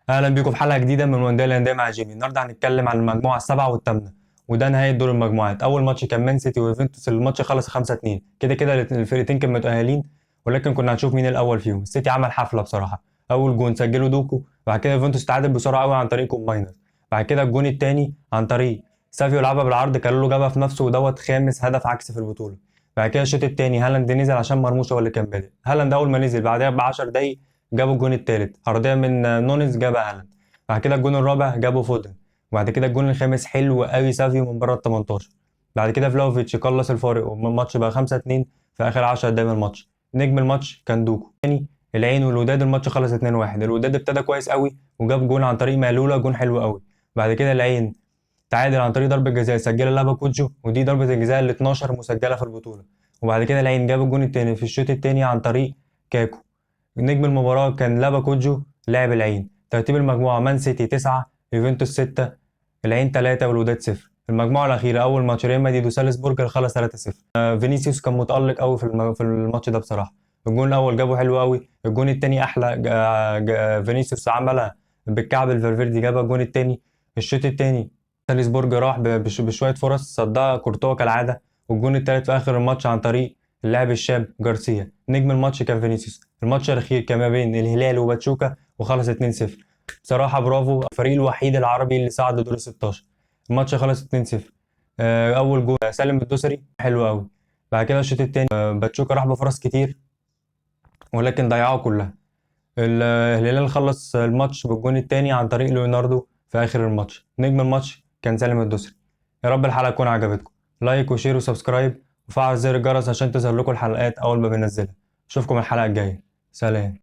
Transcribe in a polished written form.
اهلا بيكم في حلقه جديده من مونديال الانديه مع جيمي. النهارده هنتكلم عن المجموعه السابعه والثامنه، وده نهايه دور المجموعات. اول ماتش كان مان سيتي ويوفنتوس، الماتش خلص 5-2. كده كده الفرقتين كانوا متاهلين، ولكن كنا هنشوف مين الاول فيهم. السيتي عمل حفله بصراحه. اول جون سجله دوكو، بعد كده يوفنتوس تعادل بسرعه قوي عن طريق كومباينر. بعد كده الجون الثاني عن طريق سافيو لعبها بالعرض، كارلو جابها في نفسه، ودوت خامس هدف عكسي في البطوله. بعد كده الشوط الثاني هالاند نزل عشان مرموش هو اللي كان بادئ. هالاند اول ما نزل بعدها ب 10 دقايق جابوا الجون الثالث، عرضيه من نونيز جابها هالاند. بعد كده الجون الرابع جابه فودن. وبعد كده الجون الخامس حلو قوي سافيو من بره ال 18. بعد كده فلاوفيتش قلص الفارق والماتش بقى 5-2 في اخر 10 دقايق من الماتش. نجم الماتش كان دوكو. تاني العين والوداد، الماتش خلص 2-1. الوداد ابتدى كويس قوي وجاب جون عن طريق مالولا، جون حلو قوي. بعد كده العين تعادل عن طريق ضربة جزاء سجلها لابا كوجو، ودي ضربة الجزاء ال 12 مسجلة في البطولة. وبعد كده العين جاب الجون التاني في الشوط التاني عن طريق كاكو. نجم المباراة كان لابا كوجو لاعب العين. ترتيب المجموعة: مان سيتي 9، يوفنتوس 6، العين 3 والوداد 0. المجموعة الأخيرة أول ماتش ريال مدريد وسالزبورج اللي خلص 3-0. فينيسيوس كان متألق قوي في الماتش ده بصراحة. الجون الأول جابه حلو قوي، الجون التاني أحلى. فينيسيوس عملها بالكعب، الفالفيردي جابها الجون التاني. الشوط التاني سالزبورج راح بشوية فرص صدها كورتوا كالعادة. والجون التالت في آخر الماتش عن طريق اللاعب الشاب جارسيا. نجم الماتش كان فينيسيوس. الماتش الأخير كان ما بين الهلال وباتشوكا وخلص 2-0. بصراحة برافو، الفريق الوحيد العربي اللي صعد لدور ال 16. الماتش خلص 2-0. أول جول سالم الدوسري حلو قوي. بعد كده الشوط التاني باتشوكا راح بفرص كتير ولكن ضيعوها كلها. الهلال خلص الماتش بالجون التاني عن طريق ليوناردو في آخر الماتش. نجم الماتش كان سالم الدوسري. يا رب الحلقة تكون عجبتكم. لايك وشير وسبسكرايب وفعل زر الجرس عشان تظهر لكم الحلقات أول ما بنزلها. أشوفكم الحلقة الجاية. سلام.